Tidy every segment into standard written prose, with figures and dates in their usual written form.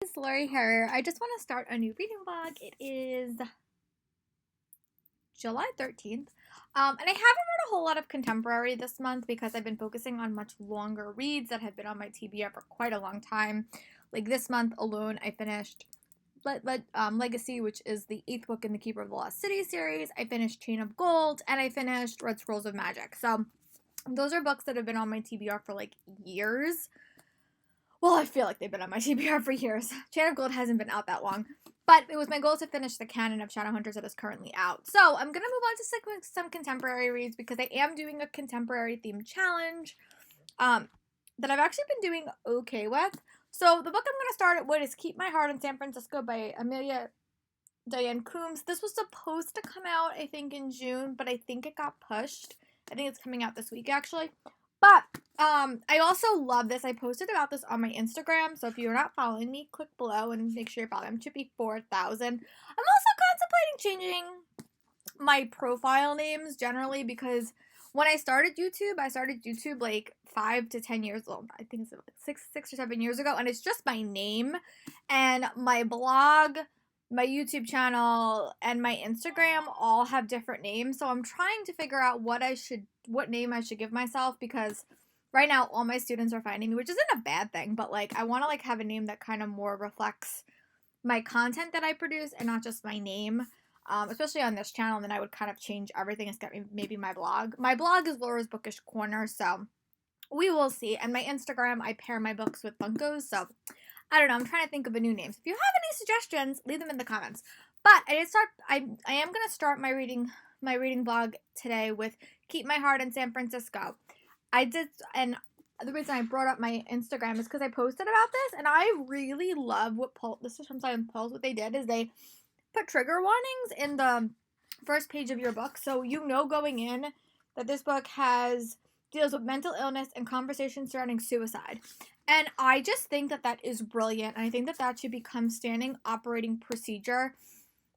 It's Lori here. I just want to start a new reading vlog. It is July 13th. And I haven't read a whole lot of contemporary this month because I've been focusing on much longer reads that have been on my TBR for quite a long time. Like this month alone, I finished Legacy, which is the 8th book in the Keeper of the Lost City series. I finished Chain of Gold, and I finished Red Scrolls of Magic. So those are books that have been on my TBR for like years. Well, I feel like they've been on my TBR for years. Chain of Gold hasn't been out that long. But it was my goal to finish the canon of Shadowhunters that is currently out. So I'm going to move on to some contemporary reads because I am doing a contemporary themed challenge that I've actually been doing okay with. So the book I'm going to start with is Keep My Heart in San Francisco by Amelia Diane Coombs. This was supposed to come out, I think, in June, but I think it got pushed. I think it's coming out this week, actually. But I also love this. I posted about this on my Instagram, so if you're not following me, click below and make sure you're following. It should be 4,000. I'm also contemplating changing my profile names generally because when I started YouTube like 5 to 10 years old. I think it's like 6 or 7 years ago, and it's just my name and my blog. My YouTube channel and my Instagram all have different names, so I'm trying to figure out what name I should give myself because right now all my students are finding me, which isn't a bad thing, but like I want to like have a name that kind of more reflects my content that I produce and not just my name. Especially on this channel, then I would kind of change everything except maybe my blog. My blog is Laura's Bookish Corner, so we will see. And my Instagram, I pair my books with Funkos, so I don't know. I'm trying to think of a new name. So if you have any suggestions, leave them in the comments. But I am gonna start my reading vlog today with Keep My Heart in San Francisco. And the reason I brought up my Instagram is because I posted about this, and I really love what this is from Silent Pulse. What they did is they put trigger warnings in the first page of your book, so you know going in that this book deals with mental illness and conversations surrounding suicide. And I just think that is brilliant. And I think that should become standing operating procedure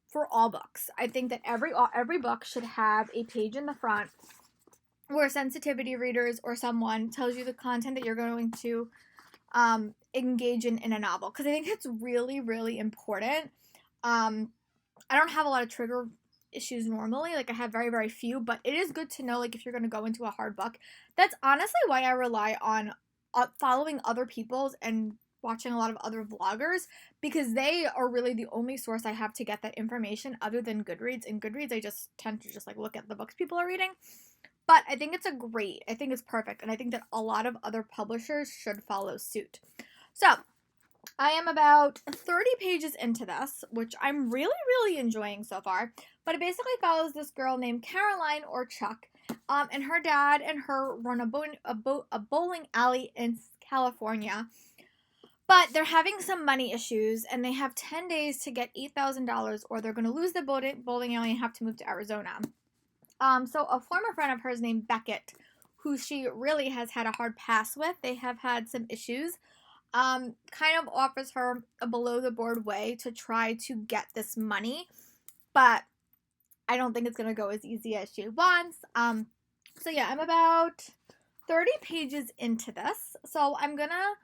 for all books. I think that every book should have a page in the front where sensitivity readers or someone tells you the content that you're going to engage in a novel. Because I think it's really, really important. I don't have a lot of trigger issues normally. Like I have very, very few. But it is good to know like if you're going to go into a hard book. That's honestly why I rely on following other people's and watching a lot of other vloggers because they are really the only source I have to get that information other than Goodreads. In Goodreads, I just tend to just like look at the books people are reading. But I think I think it's perfect. And I think that a lot of other publishers should follow suit. So I am about 30 pages into this, which I'm really, really enjoying so far. But it basically follows this girl named Caroline or Chuck. And her dad and her run a bowling alley in California. But they're having some money issues, and they have 10 days to get $8,000, or they're going to lose the bowling alley and have to move to Arizona. So a former friend of hers named Beckett, who she really has had a hard pass with, they have had some issues, kind of offers her a below-the-board way to try to get this money. But I don't think it's going to go as easy as she wants. So yeah, I'm about 30 pages into this. So I'm going to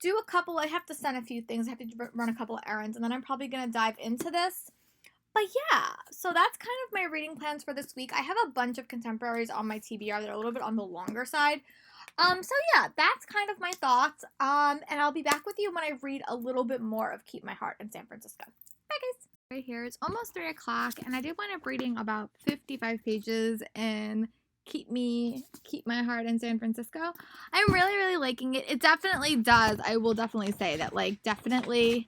do I have to send a few things. I have to run a couple of errands, and then I'm probably going to dive into this. But yeah, so that's kind of my reading plans for this week. I have a bunch of contemporaries on my TBR that are a little bit on the longer side. So yeah, that's kind of my thoughts. And I'll be back with you when I read a little bit more of Keep My Heart in San Francisco. Bye guys. Right here, it's almost 3 o'clock, and I did wind up reading about 55 pages in Keep My Heart in San Francisco. I'm really, really liking it. It definitely does. I will definitely say that, like, definitely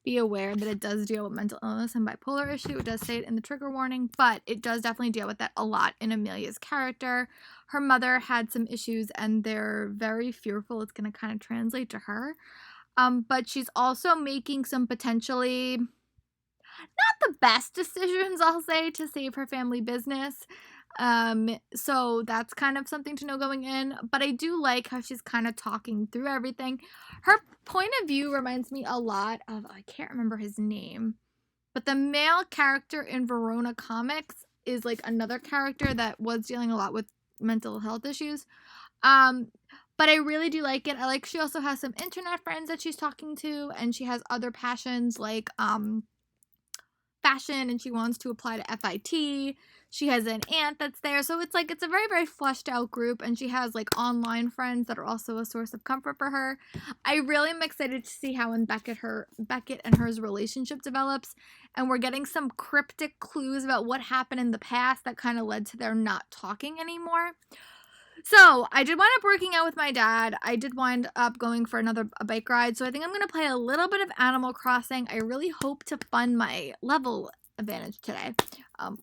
be aware that it does deal with mental illness and bipolar issue. It does say it in the trigger warning, but it does definitely deal with that a lot in Amelia's character. Her mother had some issues, and they're very fearful it's going to kind of translate to her. But she's also making some potentially not the best decisions, I'll say, to save her family business. So that's kind of something to know going in, but I do like how she's kind of talking through everything. Her point of view reminds me a lot of, I can't remember his name, but the male character in Verona Comics is like another character that was dealing a lot with mental health issues. But I really do like it. I like she also has some internet friends that she's talking to, and she has other passions like fashion, and she wants to apply to FIT. She has an aunt that's there. So it's like it's a very, very fleshed out group, and she has like online friends that are also a source of comfort for her. I really am excited to see how Beckett and hers relationship develops, and we're getting some cryptic clues about what happened in the past that kind of led to their not talking anymore. So I did wind up working out with my dad. I did wind up going for a bike ride. So I think I'm going to play a little bit of Animal Crossing. I really hope to fund my level advantage today,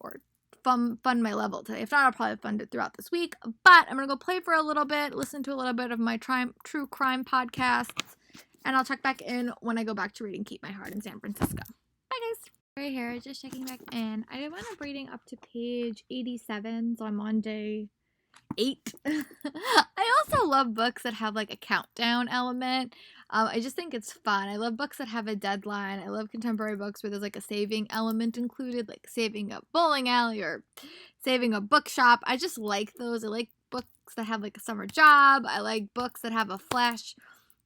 or fund my level today. If not, I'll probably fund it throughout this week. But I'm going to go play for a little bit, listen to a little bit of my true crime podcasts, and I'll check back in when I go back to reading Keep My Heart in San Francisco. Bye, guys. Right here, just checking back in. I did wind up reading up to page 87, so I'm on day 8. I also love books that have like a countdown element. I just think it's fun. I love books that have a deadline. I love contemporary books where there's like a saving element included, like saving a bowling alley or saving a bookshop. I just like those. I like books that have like a summer job. I like books that have a flash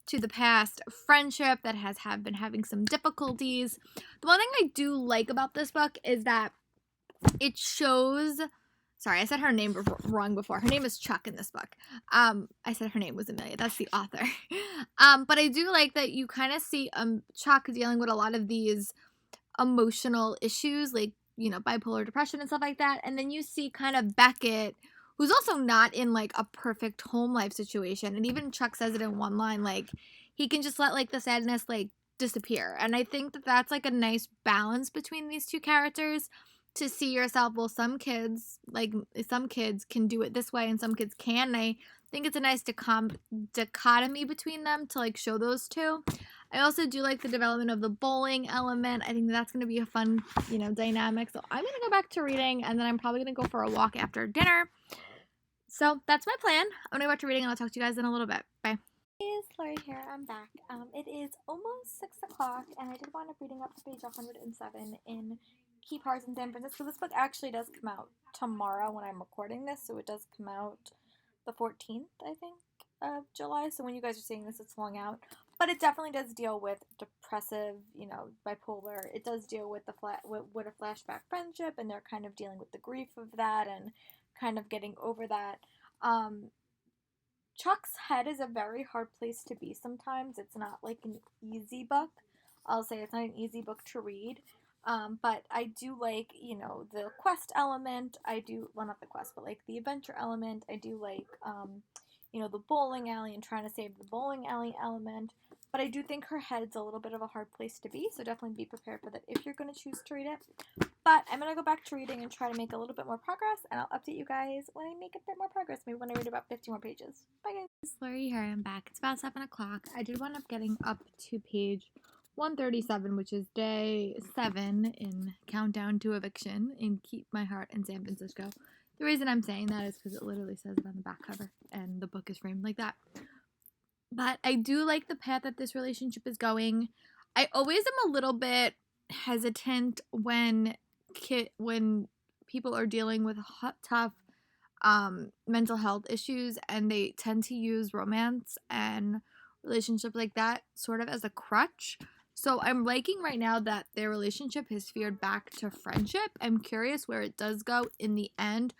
to the past friendship that have been having some difficulties. The one thing I do like about this book is that it shows. Sorry, I said her name wrong before. Her name is Chuck in this book. I said her name was Amelia. That's the author. But I do like that you kind of see Chuck dealing with a lot of these emotional issues, like, you know, bipolar depression and stuff like that. And then you see kind of Beckett, who's also not in like a perfect home life situation. And even Chuck says it in one line, like he can just let like the sadness like disappear. And I think that that's like a nice balance between these two characters. To see yourself, well, some kids can do it this way and some kids can. And I think it's a nice dichotomy between them to like show those two. I also do like the development of the bowling element. I think that's going to be a fun, you know, dynamic. So I'm going to go back to reading, and then I'm probably going to go for a walk after dinner. So that's my plan. I'm going to go back to reading, and I'll talk to you guys in a little bit. Bye. It's Lori here. I'm back. It is almost 6 o'clock, and I did wind up reading up to page 107 in Keep Hearts in San Francisco. This book actually does come out tomorrow when I'm recording this, so it does come out the 14th, I think, of July. So when you guys are seeing this, it's long out. But it definitely does deal with depressive, you know, bipolar. It does deal with with a flashback friendship, and they're kind of dealing with the grief of that and kind of getting over that. Chuck's head is a very hard place to be sometimes. It's not like an easy book. I'll say it's not an easy book to read. But I do like, you know, the quest element. Well, not the quest, but like the adventure element. I do like, you know, the bowling alley and trying to save the bowling alley element. But I do think her head's a little bit of a hard place to be, so definitely be prepared for that if you're going to choose to read it. But I'm going to go back to reading and try to make a little bit more progress, and I'll update you guys when I make a bit more progress, maybe when I read about 50 more pages. Bye, guys. It's Lori here. I'm back. It's about 7 o'clock. I did wind up getting up to page 137, which is day 7 in Countdown to Eviction in Keep My Heart in San Francisco. The reason I'm saying that is because it literally says it on the back cover, and the book is framed like that. But I do like the path that this relationship is going. I always am a little bit hesitant when people are dealing with tough mental health issues, and they tend to use romance and relationships like that sort of as a crutch. So I'm liking right now that their relationship has veered back to friendship. I'm curious where it does go in the end.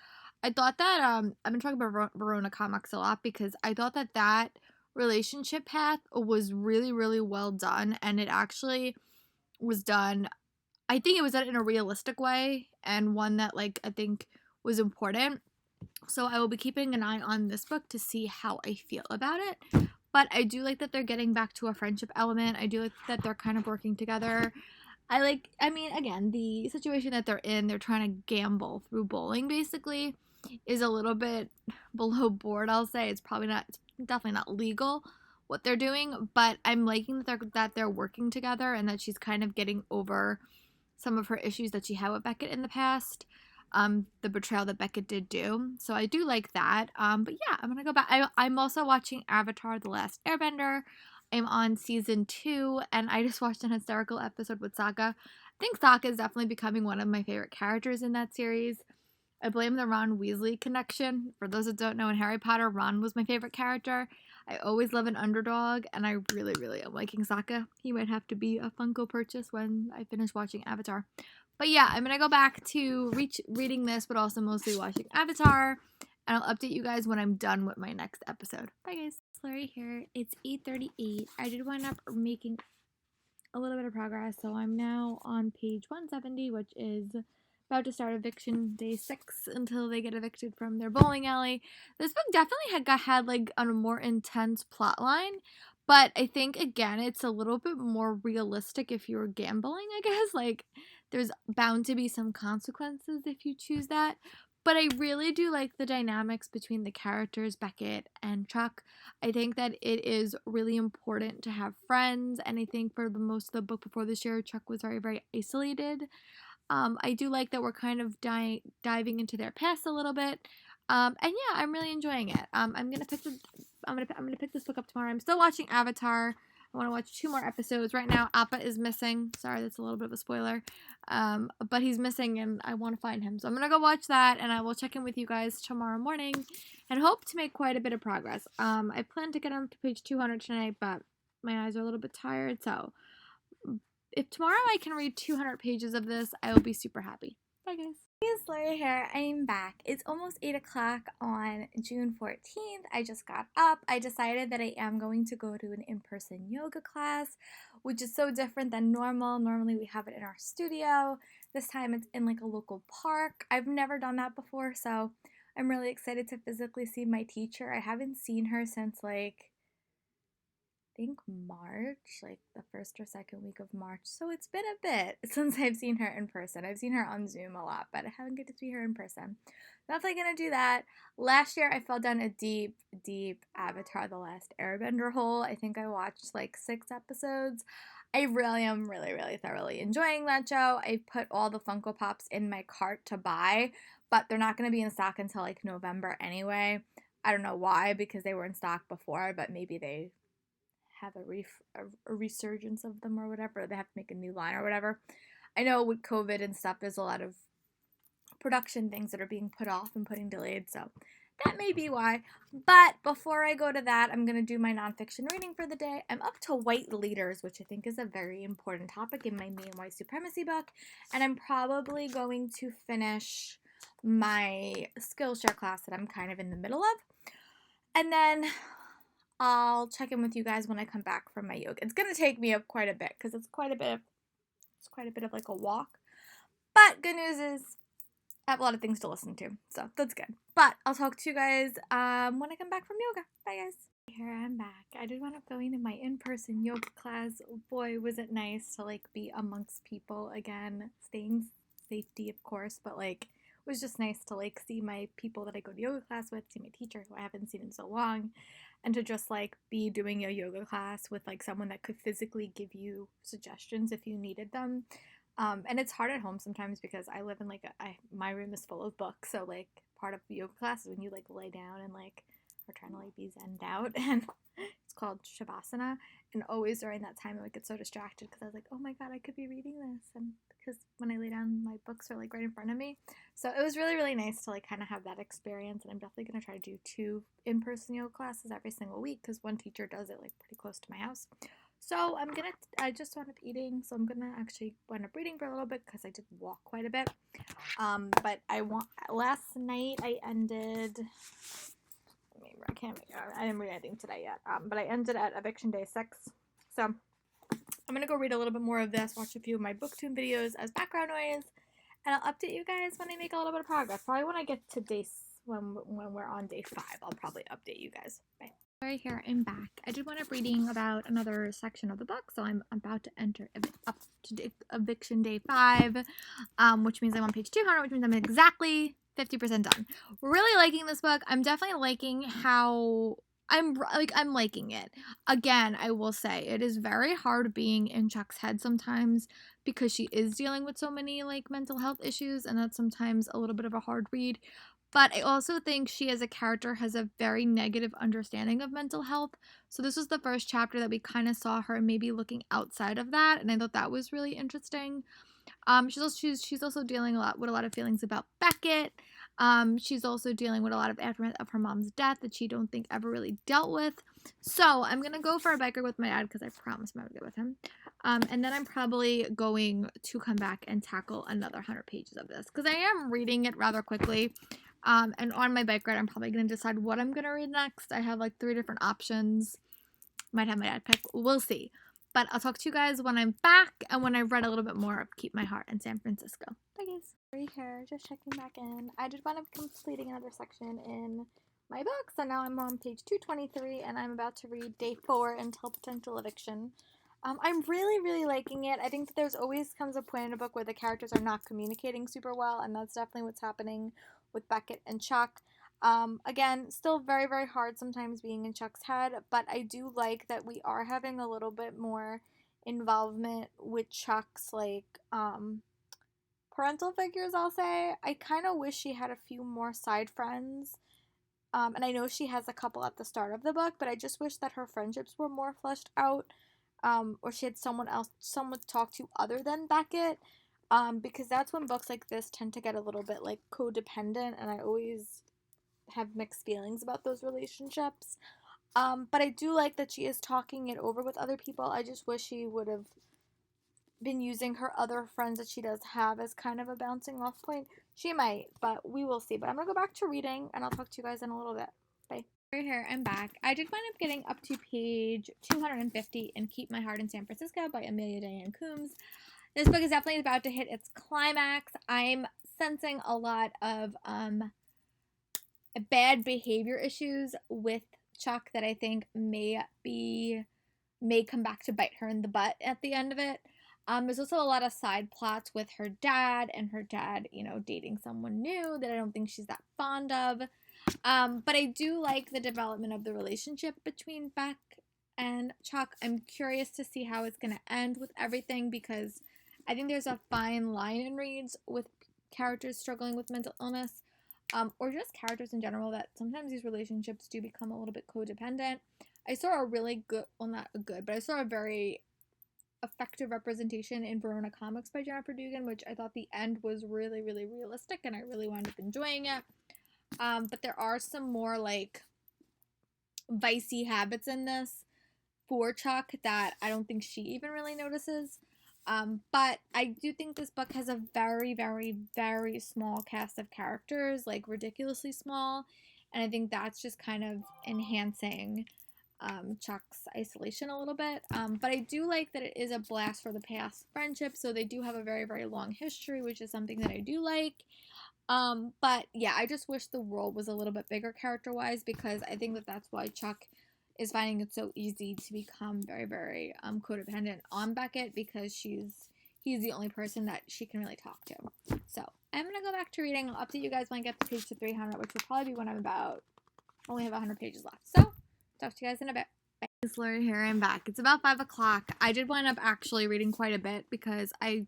I thought that I've been talking about Verona comics a lot because I thought that relationship path was really, really well done, and it actually was done. I think it was done in a realistic way, and one that like I think was important. So I will be keeping an eye on this book to see how I feel about it. But I do like that they're getting back to a friendship element. I do like that they're kind of working together. Again, the situation that they're in, they're trying to gamble through bowling basically, is a little bit below board, I'll say. It's definitely not legal what they're doing, but I'm liking that they're working together and that she's kind of getting over some of her issues that she had with Beckett in the past. The betrayal that Beckett did do. So I do like that. But yeah, I'm gonna go back. I'm also watching Avatar: The Last Airbender. I'm on season 2, and I just watched an hysterical episode with Sokka. I think Sokka is definitely becoming one of my favorite characters in that series. I blame the Ron Weasley connection. For those that don't know, in Harry Potter, Ron was my favorite character. I always love an underdog, and I really, really am liking Sokka. He might have to be a Funko purchase when I finish watching Avatar. But yeah, I'm gonna go back to reading this, but also mostly watching Avatar, and I'll update you guys when I'm done with my next episode. Bye, guys. Larry here. It's 8:38. I did wind up making a little bit of progress, so I'm now on page 170, which is about to start eviction day 6 until they get evicted from their bowling alley. This book definitely had like a more intense plot line, but I think again it's a little bit more realistic if you're gambling, I guess. Like there's bound to be some consequences if you choose that. But I really do like the dynamics between the characters, Beckett and Chuck. I think that it is really important to have friends, and I think for the most of the book before this year, Chuck was very, very isolated. I do like that we're kind of diving into their past a little bit, and yeah, I'm really enjoying it. I'm gonna pick this book up tomorrow. I'm still watching Avatar. I want to watch 2 more episodes. Right now, Appa is missing. Sorry, that's a little bit of a spoiler. But he's missing, and I want to find him. So I'm gonna go watch that, and I will check in with you guys tomorrow morning, and hope to make quite a bit of progress. I plan to get on to page 200 tonight, but my eyes are a little bit tired, so if tomorrow I can read 200 pages of this, I will be super happy. Bye, guys. It's Laura here. I'm back. It's almost 8 o'clock on June 14th. I just got up. I decided that I am going to go to an in-person yoga class, which is so different than normal. Normally we have it in our studio. This time it's in like a local park. I've never done that before, so I'm really excited to physically see my teacher. I haven't seen her since like think March, like the first or second week of March. So it's been a bit since I've seen her in person. I've seen her on Zoom a lot, but I haven't get to see her in person. Definitely gonna do that. Last year I fell down a deep, deep Avatar The Last Airbender hole. I think I watched like 6 episodes. I really am really thoroughly enjoying that show. I put all the Funko Pops in my cart to buy, but they're not gonna be in stock until like November anyway. I don't know why, because they were in stock before, but maybe they have a resurgence of them or whatever. They have to make a new line or whatever. I know with COVID and stuff, there's a lot of production things that are being put off and putting delayed, so that may be why. But before I go to that, I'm going to do my nonfiction reading for the day. I'm up to White Leaders, which I think is a very important topic in my main white supremacy book, and I'm probably going to finish my Skillshare class that I'm kind of in the middle of. And then I'll check in with you guys when I come back from my yoga. It's gonna take me up quite a bit because it's quite a bit of like a walk. But good news is I have a lot of things to listen to, so that's good. But I'll talk to you guys when I come back from yoga. Bye, guys. Here I'm back. I did wind up going to my in-person yoga class. Boy, was it nice to like be amongst people again, staying safety of course, but like it was just nice to like see my people that I go to yoga class with, see my teacher who I haven't seen in so long, and to just like be doing a yoga class with like someone that could physically give you suggestions if you needed them. And it's hard at home sometimes because I live in like my room is full of books, so like part of yoga class is when you like lay down and like are trying to like be zenned out, and it's called Shavasana. And always during that time I would get so distracted because I was like, oh my god, I could be reading this, and because when I lay down my books are like right in front of me. So it was really nice to like kind of have that experience, and I'm definitely going to try to do 2 in-person yoga classes every single week because one teacher does it like pretty close to my house. So I just wound up eating, so I'm gonna actually wind up reading for a little bit because I did walk quite a bit. But last night I ended, I didn't read anything today yet, but I ended at eviction day 6. So I'm gonna go read a little bit more of this, watch a few of my booktube videos as background noise, and I'll update you guys when I make a little bit of progress. Probably when I get to when we're on day 5, I'll probably update you guys. Bye. Right here, I'm back. I did wind up reading about another section of the book, so I'm about to enter up to eviction day 5, which means I'm on page 200, which means I'm exactly 50% done. Really liking this book. I'm definitely liking how I'm liking it. Again, I will say it is very hard being in Chuck's head sometimes because she is dealing with so many like mental health issues, and that's sometimes a little bit of a hard read. But I also think she as a character has a very negative understanding of mental health. So this was the first chapter that we kind of saw her maybe looking outside of that, and I thought that was really interesting. She's also dealing with a lot of feelings about Beckett. She's also dealing with a lot of aftermath of her mom's death that she don't think ever really dealt with. So I'm gonna go for a biker with my dad because I promised I would go with him. And then I'm probably going to come back and tackle another 100 pages of this because I am reading it rather quickly. And on my bike ride, I'm probably gonna decide what I'm gonna read next. I have like 3 different options. Might have my dad pick. We'll see. But I'll talk to you guys when I'm back and when I've read a little bit more of Keep My Heart in San Francisco. Bye, guys. Right here, just checking back in. I did wind up completing another section in my book, so now I'm on page 223, and I'm about to read day 4 until potential eviction. I'm really, really liking it. I think that there's always comes a point in a book where the characters are not communicating super well, and that's definitely what's happening with Beckett and Chuck. Again, still very, very hard sometimes being in Chuck's head, but I do like that we are having a little bit more involvement with Chuck's, like, parental figures, I'll say. I kind of wish she had a few more side friends. And I know she has a couple at the start of the book, but I just wish that her friendships were more fleshed out. Or she had someone to talk to other than Beckett. Because that's when books like this tend to get a little bit, like, codependent, and I always have mixed feelings about those relationships. But I do like that she is talking it over with other people. I just wish she would have been using her other friends that she does have as kind of a bouncing off point. She might, but we will see. But I'm going to go back to reading, and I'll talk to you guys in a little bit. Bye. Right here, I'm back. I did wind up getting up to page 250 in Keep My Heart in San Francisco by Amelia Diane Coombs. This book is definitely about to hit its climax. I'm sensing a lot of bad behavior issues with Chuck that I think may come back to bite her in the butt at the end of it. There's also a lot of side plots with her dad and her dad, dating someone new that I don't think she's that fond of. But I do like the development of the relationship between Beck and Chuck. I'm curious to see how it's going to end with everything because I think there's a fine line in reads with characters struggling with mental illness. Or just characters in general, that sometimes these relationships do become a little bit codependent. I saw a really good, well, not a good, but I saw a very effective representation in Verona Comics by Jennifer Dugan, which I thought the end was really, really realistic, and I really wound up enjoying it. But there are some more, like, vicey habits in this for Chuck that I don't think she even really notices. But I do think this book has a very, very, very small cast of characters, like ridiculously small. And I think that's just kind of enhancing Chuck's isolation a little bit. But I do like that it is a blast for the past friendship. So they do have a very, very long history, which is something that I do like. But yeah, I just wish the world was a little bit bigger character-wise because I think that that's why Chuck is finding it so easy to become very, very codependent on Beckett because he's the only person that she can really talk to. So I'm gonna go back to reading. I'll update you guys when I get to page 300, which will probably be when I'm only have 100 pages left. So talk to you guys in a bit. Bye. It's Lori here. I'm back. It's about 5 o'clock. I did wind up actually reading quite a bit because I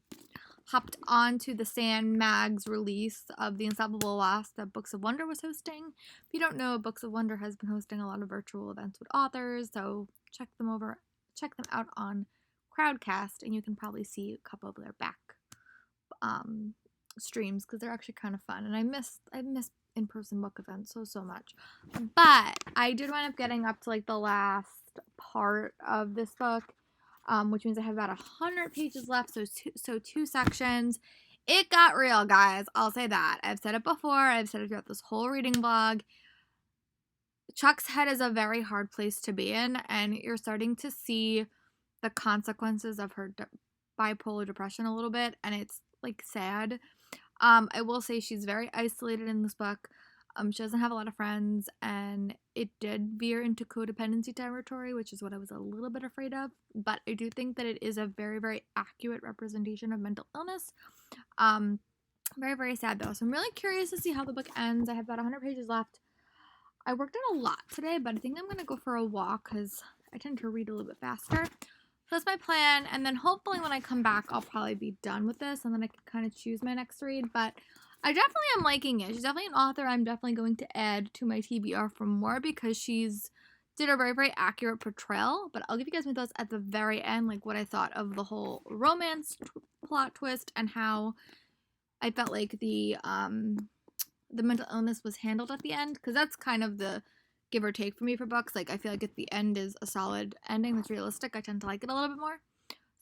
hopped on to the Sand Mag's release of The Unstoppable Wasp that Books of Wonder was hosting. If you don't know, Books of Wonder has been hosting a lot of virtual events with authors, so check them out on Crowdcast, and you can probably see a couple of their back streams because they're actually kind of fun. And I miss in-person book events so much. But I did wind up getting up to like the last part of this book. Which means I have about 100 pages left, so 2 sections. It got real, guys. I'll say that. I've said it before. I've said it throughout this whole reading vlog. Chuck's head is a very hard place to be in, and you're starting to see the consequences of her bipolar depression a little bit, and it's, like, sad. I will say she's very isolated in this book. She doesn't have a lot of friends, and it did veer into codependency territory, which is what I was a little bit afraid of. But I do think that it is a very, very accurate representation of mental illness. Very, very sad, though. So I'm really curious to see how the book ends. I have about 100 pages left. I worked on a lot today, but I think I'm going to go for a walk because I tend to read a little bit faster. So that's my plan, and then hopefully when I come back, I'll probably be done with this, and then I can kind of choose my next read. But I definitely am liking it. She's definitely an author I'm definitely going to add to my TBR for more because she's did a very, very accurate portrayal. But I'll give you guys my thoughts at the very end, like what I thought of the whole romance plot twist and how I felt like the the mental illness was handled at the end, because that's kind of the give or take for me for books. Like, I feel like if the end is a solid ending that's realistic, I tend to like it a little bit more.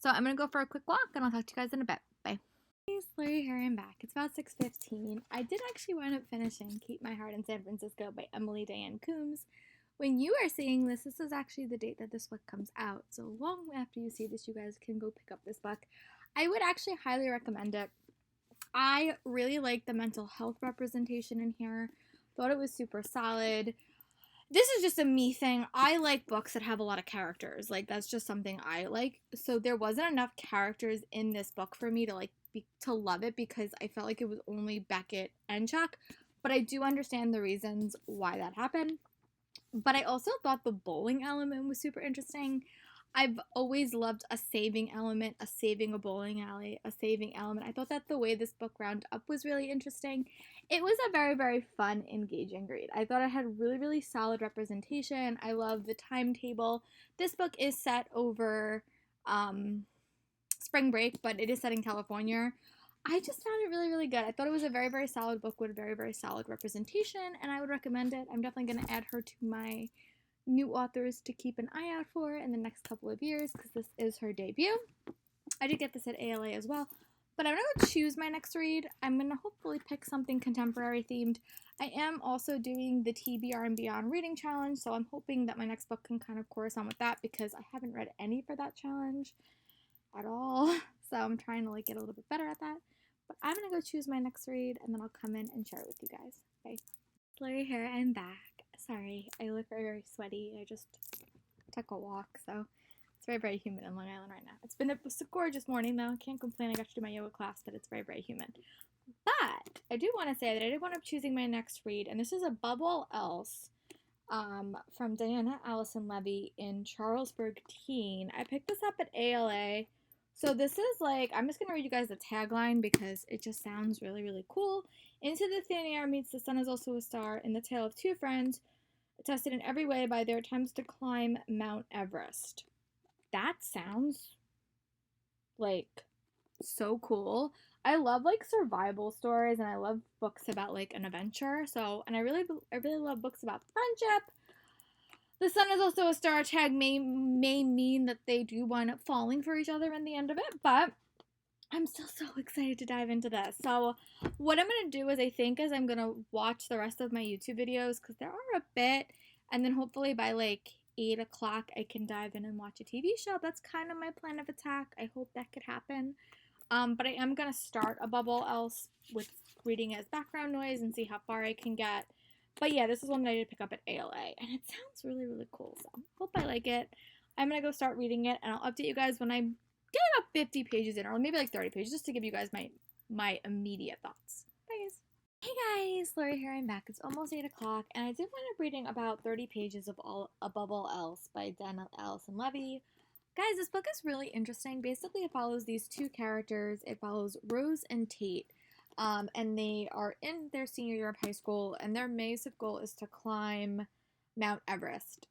So I'm gonna go for a quick walk, and I'll talk to you guys in a bit. Bye. Hey, Lori here, I'm back. It's about 6:15. I did actually wind up finishing Keep My Heart in San Francisco by Emily Diane Coombs. When you are seeing this is actually the date that this book comes out. So long after you see this, you guys can go pick up this book. I would actually highly recommend it. I really like the mental health representation in here. Thought it was super solid. This is just a me thing. I like books that have a lot of characters. Like, that's just something I like. So there wasn't enough characters in this book for me to like to love it, because I felt like it was only Beckett and Chuck. But I do understand the reasons why that happened. But I also thought the bowling element was super interesting. I've always loved a saving element, a saving a bowling alley, a saving element. I thought that the way this book rounded up was really interesting. It was a very, very fun, engaging read. I thought it had really, really solid representation. I love the timetable. This book is set over spring break, but it is set in California. I just found it really, really good. I thought it was a very, very solid book with very, very solid representation, and I would recommend it. I'm definitely going to add her to my new authors to keep an eye out for in the next couple of years, because this is her debut. I did get this at ALA as well, but I'm going to choose my next read. I'm going to hopefully pick something contemporary themed. I am also doing the TBR and Beyond reading challenge, so I'm hoping that my next book can kind of correspond with that, because I haven't read any for that challenge at all. So I'm trying to like get a little bit better at that. But I'm going to go choose my next read, and then I'll come in and share it with you guys. Bye. Lori here, I'm back. Sorry, I look very, very sweaty. I just took a walk, so it's very, very humid in Long Island right now. It's been a gorgeous morning, though. I can't complain. I got to do my yoga class, but it's very, very humid. But I do want to say that I did wind up choosing my next read, and this is Above All Else from Diana Allison Levy in Charlesburg Teen. I picked this up at ALA. So this is like, I'm just going to read you guys the tagline because it just sounds really, really cool. Into the thin air meets the sun is also a star in the tale of two friends tested in every way by their attempts to climb Mount Everest. That sounds like so cool. I love like survival stories, and I love books about like an adventure. So, and I really love books about friendship. The sun is also a star tag may mean that they do wind up falling for each other in the end of it, but I'm still so excited to dive into this. So what I'm going to do is I'm going to watch the rest of my YouTube videos, because there are a bit, and then hopefully by like 8 o'clock I can dive in and watch a TV show. That's kind of my plan of attack. I hope that could happen. But I am going to start Above All Else with reading as background noise and see how far I can get. But yeah, this is one that I did pick up at ALA, and it sounds really, really cool, so hope I like it. I'm going to go start reading it, and I'll update you guys when I get about 50 pages in, or maybe like 30 pages, just to give you guys my immediate thoughts. Bye, guys. Hey guys, Lori here, I'm back. It's almost 8 o'clock, and I did wind up reading about 30 pages of Above All Else by Diana Allison Levy. Guys, this book is really interesting. Basically, it follows these two characters. It follows Rose and Tate. And they are in their senior year of high school, and their massive goal is to climb Mount Everest,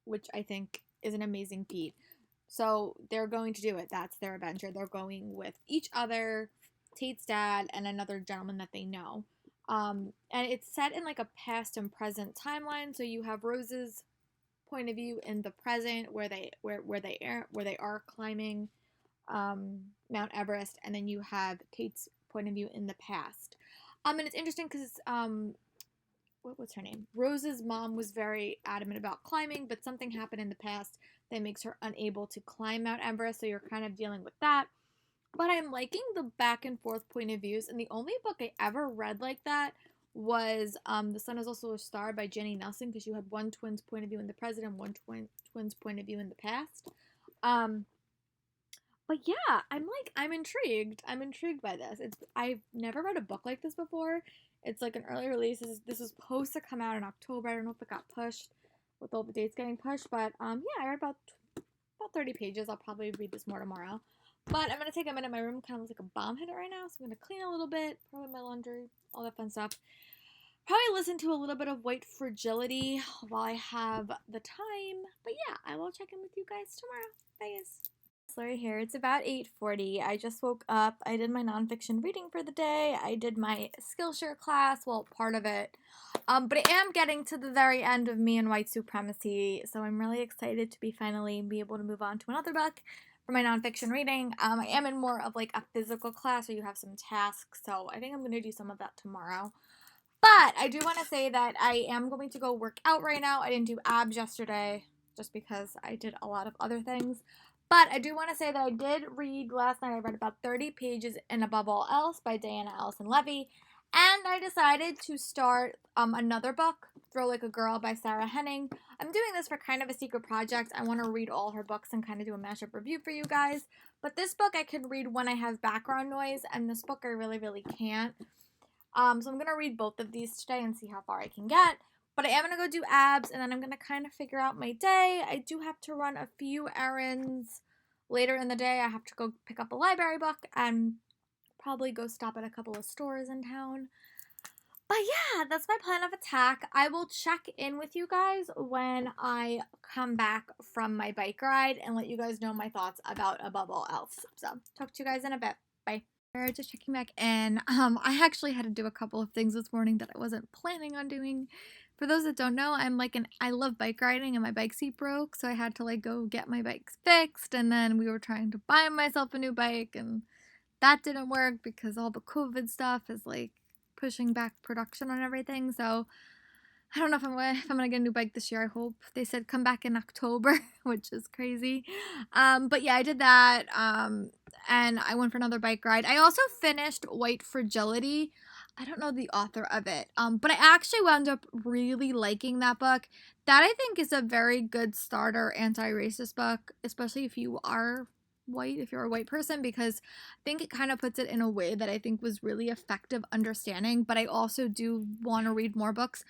which I think is an amazing feat. So they're going to do it. That's their adventure. They're going with each other, Tate's dad, and another gentleman that they know. And it's set in like a past and present timeline. So you have Rose's point of view in the present, where they are climbing Mount Everest, and then you have Tate's point of view in the past. And it's interesting because what's her name? Rose's mom was very adamant about climbing, but something happened in the past that makes her unable to climb Mount Everest, so you're kind of dealing with that. But I'm liking the back and forth point of views, and the only book I ever read like that was The Sun is Also a Star by Jenny Nelson, because you had one twin's point of view in the present and one twin's point of view in the past. But yeah, I'm intrigued. I'm intrigued by this. I've never read a book like this before. It's like an early release. This was supposed to come out in October. I don't know if it got pushed with all the dates getting pushed, but yeah, I read about 30 pages. I'll probably read this more tomorrow. But I'm gonna take a minute. My room kind of looks like a bomb hitter right now, so I'm gonna clean a little bit, probably my laundry, all that fun stuff. Probably listen to a little bit of White Fragility while I have the time. But yeah, I will check in with you guys tomorrow. Bye, guys. Lori here. It's about 8:40. I just woke up. I did my nonfiction reading for the day. I did my Skillshare class, well, part of it. But I am getting to the very end of Me and White Supremacy, so I'm really excited to finally be able to move on to another book for my nonfiction reading. I am in more of like a physical class where you have some tasks, so I think I'm going to do some of that tomorrow. But I do want to say that I am going to go work out right now. I didn't do abs yesterday just because I did a lot of other things. But I do want to say that I did read last night. I read about 30 pages in Above All Else by Diana Allison Levy. And I decided to start another book, Throw Like a Girl by Sarah Henning. I'm doing this for kind of a secret project. I want to read all her books and kind of do a mashup review for you guys. But this book I could read when I have background noise, and this book I really, really can't. So I'm going to read both of these today and see how far I can get. But I am going to go do abs, and then I'm going to kind of figure out my day. I do have to run a few errands later in the day. I have to go pick up a library book and probably go stop at a couple of stores in town. But yeah, that's my plan of attack. I will check in with you guys when I come back from my bike ride and let you guys know my thoughts about Above All Else. So talk to you guys in a bit. Bye. Just checking back in. I actually had to do a couple of things this morning that I wasn't planning on doing. For those that don't know, I love bike riding and my bike seat broke, so I had to go get my bikes fixed, and then we were trying to buy myself a new bike, and that didn't work because all the COVID stuff is pushing back production on everything. So I don't know if I'm gonna get a new bike this year. I hope. They said come back in October, which is crazy. But yeah, I did that. And I went for another bike ride. I also finished White Fragility. I don't know the author of it. But I actually wound up really liking that book. That I think is a very good starter anti-racist book, especially if you are white, if you're a white person, because I think it kind of puts it in a way that I think was really effective understanding. But I also do want to read more books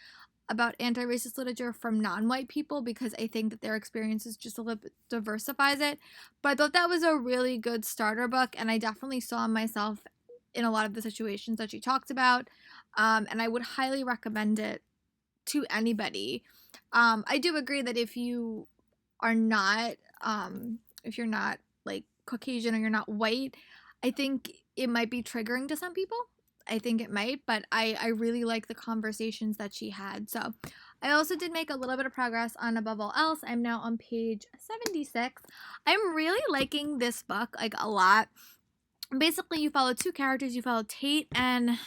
about anti-racist literature from non-white people because I think that their experiences just a little bit diversifies it. But I thought that was a really good starter book, and I definitely saw myself in a lot of the situations that she talked about, and I would highly recommend it to anybody. I do agree that if you are not, if you're not Caucasian or you're not white, I think it might be triggering to some people. I think it might, but I really like the conversations that she had. So I also did make a little bit of progress on Above All Else. I'm now on page 76. I'm really liking this book a lot. Basically, you follow two characters. You follow Tate and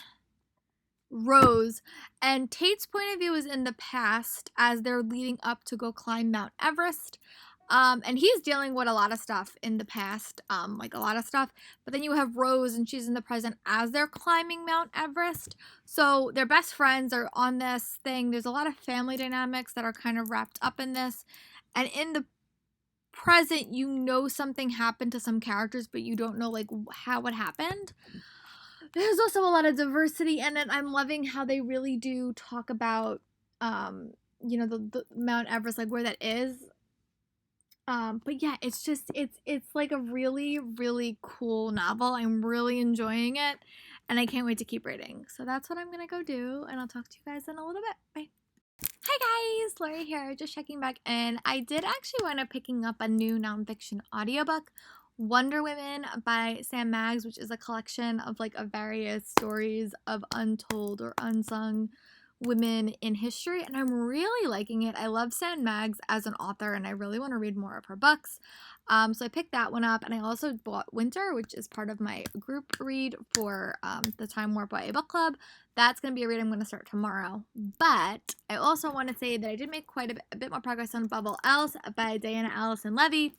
Rose, and Tate's point of view is in the past as they're leading up to go climb Mount Everest. And he's dealing with a lot of stuff in the past, a lot of stuff. But then you have Rose, and she's in the present as they're climbing Mount Everest. So their best friends are on this thing. There's a lot of family dynamics that are kind of wrapped up in this. And in the present, something happened to some characters, but you don't know how it happened. There's also a lot of diversity in it. I'm loving how they really do talk about, the Mount Everest, where that is. But yeah, it's a really, really cool novel. I'm really enjoying it, and I can't wait to keep reading. So that's what I'm gonna go do, and I'll talk to you guys in a little bit. Bye. Hi guys, Lori here, just checking back in. I did actually wind up picking up a new nonfiction audiobook, Wonder Women by Sam Maggs, which is a collection of various stories of untold or unsung women in history, and I'm really liking it. I love Sam Maggs as an author, and I really want to read more of her books. So I picked that one up, and I also bought Winter, which is part of my group read for the Time Warp YA book club. That's going to be a read I'm going to start tomorrow. But I also want to say that I did make quite a bit more progress on Above All Else by Diana Allison Levy.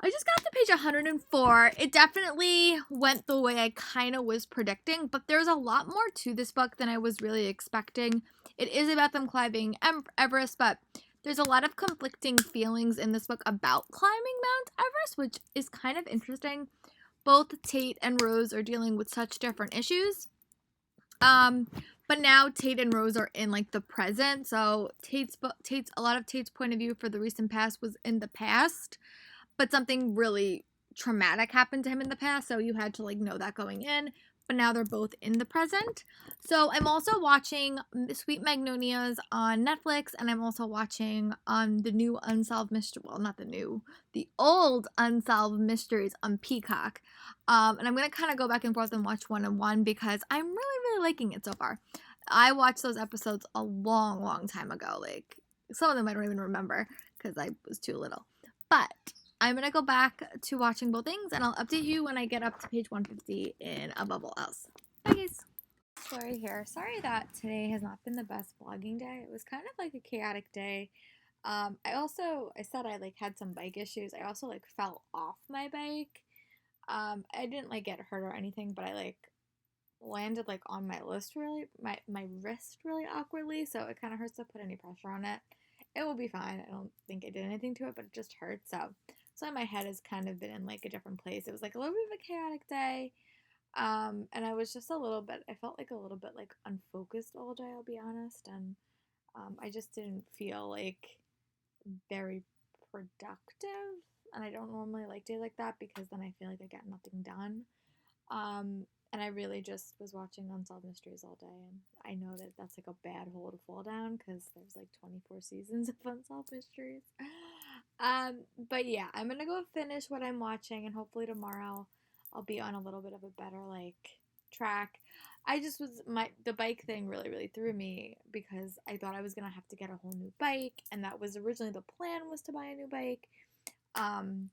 I just got to page 104. It definitely went the way I kind of was predicting, but there's a lot more to this book than I was really expecting. It is about them climbing Everest, but there's a lot of conflicting feelings in this book about climbing Mount Everest, which is kind of interesting. Both Tate and Rose are dealing with such different issues. But now Tate and Rose are in the present. So a lot of Tate's point of view for the recent past was in the past. But something really traumatic happened to him in the past, so you had to know that going in. but now they're both in the present. So I'm also watching Sweet Magnolias on Netflix, and I'm also watching the new Unsolved Mystery. Well, not the new, the old Unsolved Mysteries on Peacock. And I'm gonna kind of go back and forth and watch one and one because I'm really liking it so far. I watched those episodes a long time ago. Like some of them I don't even remember because I was too little. But I'm gonna go back to watching both things, and I'll update you when I get up to page 150 in Above All Else. Bye, guys. Sorry here. Sorry that today has not been the best vlogging day. It was kind of like a chaotic day. I said I like had some bike issues. I also like fell off my bike. I didn't like get hurt or anything, but I like landed like on my my wrist really awkwardly, so it kind of hurts to put any pressure on it. It will be fine. I don't think I did anything to it, but it just hurts. So my head has kind of been in like a different place. It was like a little bit of a chaotic day. And I was just I felt like a little bit like unfocused all day, I'll be honest. And I just didn't feel like very productive. And I don't normally like days like that because then I feel like I get nothing done. And I really just was watching Unsolved Mysteries all day. And I know that that's like a bad hole to fall down because there's like 24 seasons of Unsolved Mysteries. But yeah, I'm gonna go finish what I'm watching, and hopefully tomorrow I'll be on a little bit of a better like track. I just was the bike thing really threw me because I thought I was gonna have to get a whole new bike, and that was originally the plan, was to buy a new bike. Um,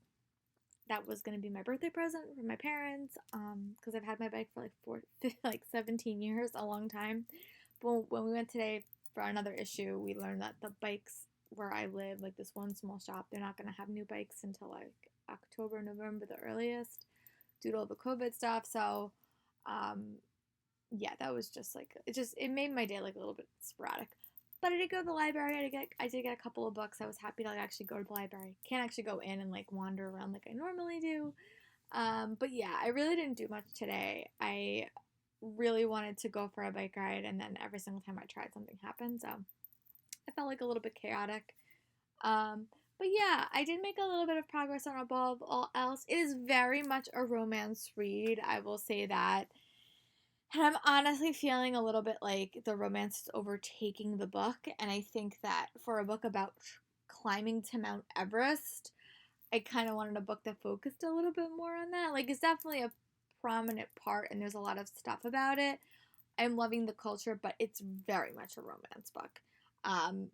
that was gonna be my birthday present from my parents. Because I've had my bike for like 17 years, a long time. But when we went today for another issue, we learned that the bikes where I live, like this one small shop, they're not gonna have new bikes until like October, November, the earliest, due to all the COVID stuff. So, um, yeah, that was just like it made my day like a little bit sporadic. But I did go to the library. I did get a couple of books. I was happy to like, actually go to the library. Can't actually go in and like wander around like I normally do. But yeah, I really didn't do much today. I really wanted to go for a bike ride, and then every single time I tried, something happened. So I felt like a little bit chaotic. Um, but yeah, I did make a little bit of progress on Above All Else. It is very much a romance read. I will say that. And I'm honestly feeling a little bit like the romance is overtaking the book. And I think that for a book about climbing to Mount Everest, I kind of wanted a book that focused a little bit more on that. Like, it's definitely a prominent part, and there's a lot of stuff about it. I'm loving the culture, but it's very much a romance book. Um,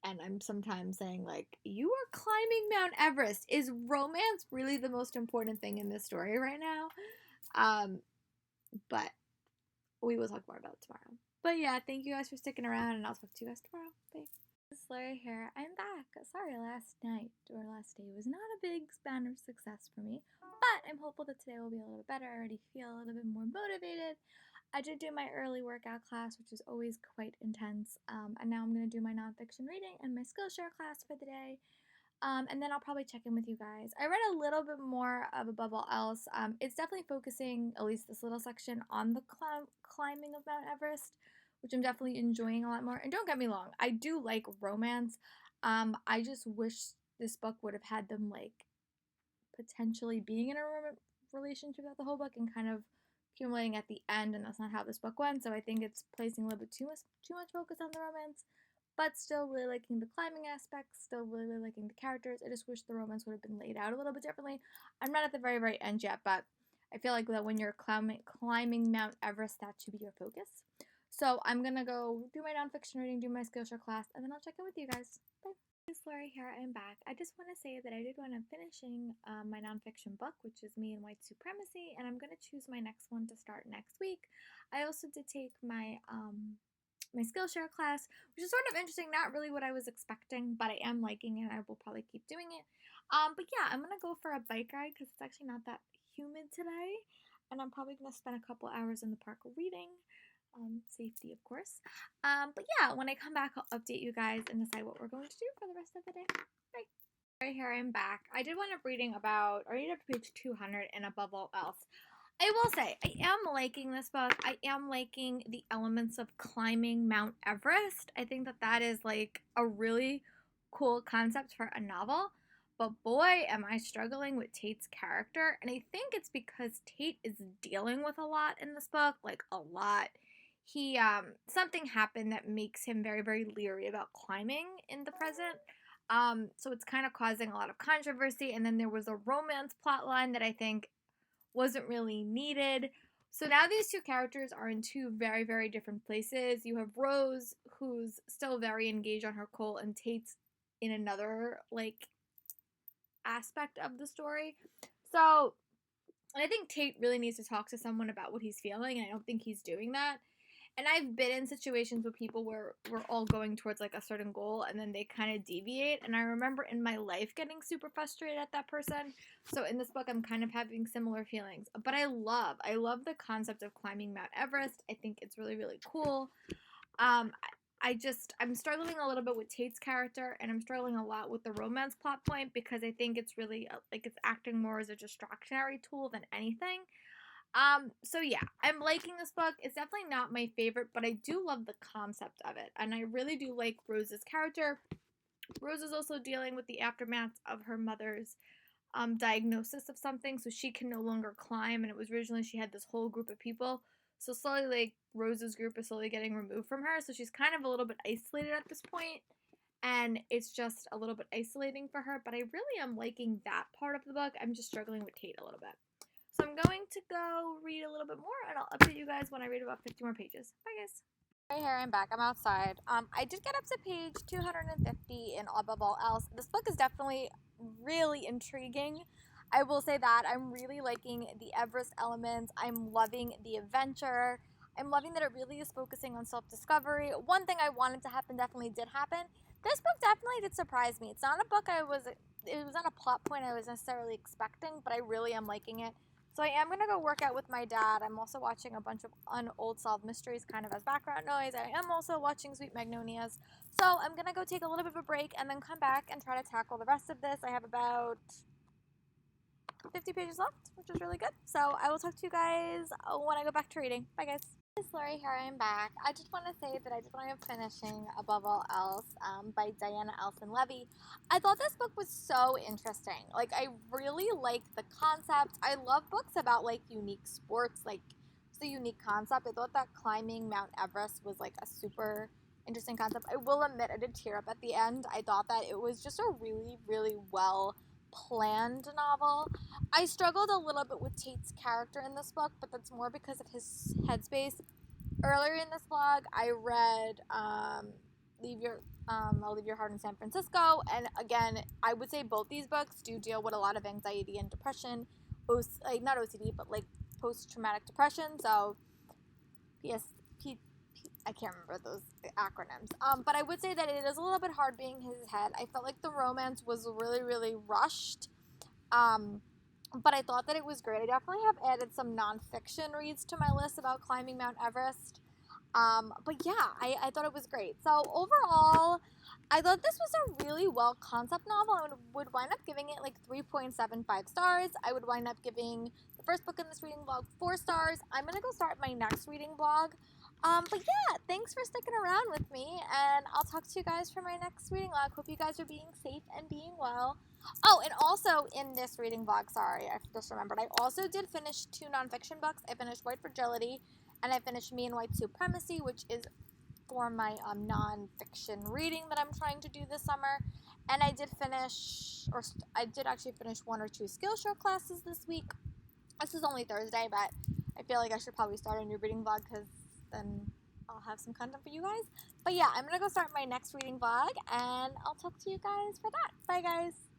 and I'm sometimes saying, like, you are climbing Mount Everest. Is romance really the most important thing in this story right now? But we will talk more about it tomorrow. But yeah, thank you guys for sticking around, and I'll talk to you guys tomorrow. Bye. This is Larry here. I'm back. Sorry, last night or last day was not a big span of success for me, but I'm hopeful that today will be a little better. I already feel a little bit more motivated. I did do my early workout class, which is always quite intense, and now I'm going to do my nonfiction reading and my Skillshare class for the day. And then I'll probably check in with you guys. I read a little bit more of Above All Else. It's definitely focusing, at least this little section, on the climbing of Mount Everest, which I'm definitely enjoying a lot more. And don't get me wrong, I do like romance. I just wish this book would have had them like potentially being in a relationship throughout the whole book and kind of accumulating at the end, and that's not how this book went. So I think it's placing a little bit too much focus on the romance, but still really liking the climbing aspects, still really liking the characters. I just wish the romance would have been laid out a little bit differently. I'm not at the very end yet, but I feel like that when you're climbing Mount Everest, that should be your focus. So I'm gonna go do my nonfiction reading, do my Skillshare class, and then I'll check in with you guys. Bye. It's Lori here. I'm back. I just want to say that I did want to finishing my nonfiction book, which is Me and White Supremacy, and I'm going to choose my next one to start next week. I also did take my my Skillshare class, which is sort of interesting. Not really what I was expecting, but I am liking it. I will probably keep doing it. But yeah, I'm gonna go for a bike ride because it's actually not that humid today, and I'm probably gonna spend a couple hours in the park reading. Safety, of course. But yeah, when I come back, I'll update you guys and decide what we're going to do for the rest of the day. Bye. Right here, I'm back. I did wind up reading about, or read up to page 200 and Above All Else. I will say, I am liking this book. I am liking the elements of climbing Mount Everest. I think that that is like a really cool concept for a novel. but boy, am I struggling with Tate's character. And I think it's because Tate is dealing with a lot in this book, like a lot. Something happened that makes him very, very leery about climbing in the present. So it's kind of causing a lot of controversy. And then there was a romance plot line that I think wasn't really needed. So now these two characters are in two very, very different places. You have Rose, who's still very engaged on her cult, and Tate's in another, like, aspect of the story. So, and I think Tate really needs to talk to someone about what he's feeling, and I don't think he's doing that. And I've been in situations with people where we're all going towards like a certain goal and then they kind of deviate. And I remember in my life getting super frustrated at that person. So in this book, I'm kind of having similar feelings. But I love the concept of climbing Mount Everest. I think it's really, really cool. Um, I'm struggling a little bit with Tate's character, and I'm struggling a lot with the romance plot point because I think it's really like it's acting more as a distractionary tool than anything. So yeah, I'm liking this book. It's definitely not my favorite, but I do love the concept of it. And I really do like Rose's character. Rose is also dealing with the aftermath of her mother's diagnosis of something, so she can no longer climb. And it was originally she had this whole group of people. So slowly, like, Rose's group is slowly getting removed from her. So she's kind of a little bit isolated at this point, and it's just a little bit isolating for her. But I really am liking that part of the book. I'm just struggling with Tate a little bit. So I'm going to go read a little bit more, and I'll update you guys when I read about 50 more pages. Bye, guys. Hey, here I'm back. I'm outside. I did get up to page 250 in Above All Else. This book is definitely really intriguing. I will say that I'm really liking the Everest elements. I'm loving the adventure. I'm loving that it really is focusing on self-discovery. One thing I wanted to happen definitely did happen. This book definitely did surprise me. It's not a book it was not a plot point I was necessarily expecting, but I really am liking it. So I am going to go work out with my dad. I'm also watching a bunch of old solved mysteries kind of as background noise. I am also watching Sweet Magnolias. So I'm going to go take a little bit of a break and then come back and try to tackle the rest of this. I have about 50 pages left, which is really good. So I will talk to you guys when I go back to reading. Bye, guys. It's Lori here. I am back. I just want to say that I just want to finishing Above All Else by Diana Elson Levy. I thought this book was so interesting. Like, I really like the concept. I love books about like unique sports, like it's a unique concept. I thought that climbing Mount Everest was like a super interesting concept. I will admit I did tear up at the end. I thought that it was just a really, really well planned novel. I struggled a little bit with Tate's character in this book, but that's more because of his headspace. Earlier in this vlog, I read I'll Leave Your Heart in San Francisco, and again, I would say both these books do deal with a lot of anxiety and depression, like not OCD, but like post-traumatic depression. So, I can't remember those acronyms. But I would say that it is a little bit hard being his head. I felt like the romance was really, really rushed. But I thought that it was great. I definitely have added some nonfiction reads to my list about climbing Mount Everest. But yeah, I thought it was great. So overall, I thought this was a really well concept novel. I would wind up giving it like 3.75 stars. I would wind up giving the first book in this reading vlog 4 stars. I'm going to go start my next reading vlog. But yeah, thanks for sticking around with me, and I'll talk to you guys for my next reading vlog. Hope you guys are being safe and being well. Oh, and also in this reading vlog, sorry, I just remembered, I also did finish 2 nonfiction books. I finished White Fragility, and I finished Me and White Supremacy, which is for my nonfiction reading that I'm trying to do this summer. And I did actually finish 1 or 2 Skillshare classes this week. This is only Thursday, but I feel like I should probably start a new reading vlog because then I'll have some content for you guys. But yeah, I'm going to go start my next reading vlog, and I'll talk to you guys for that. Bye, guys.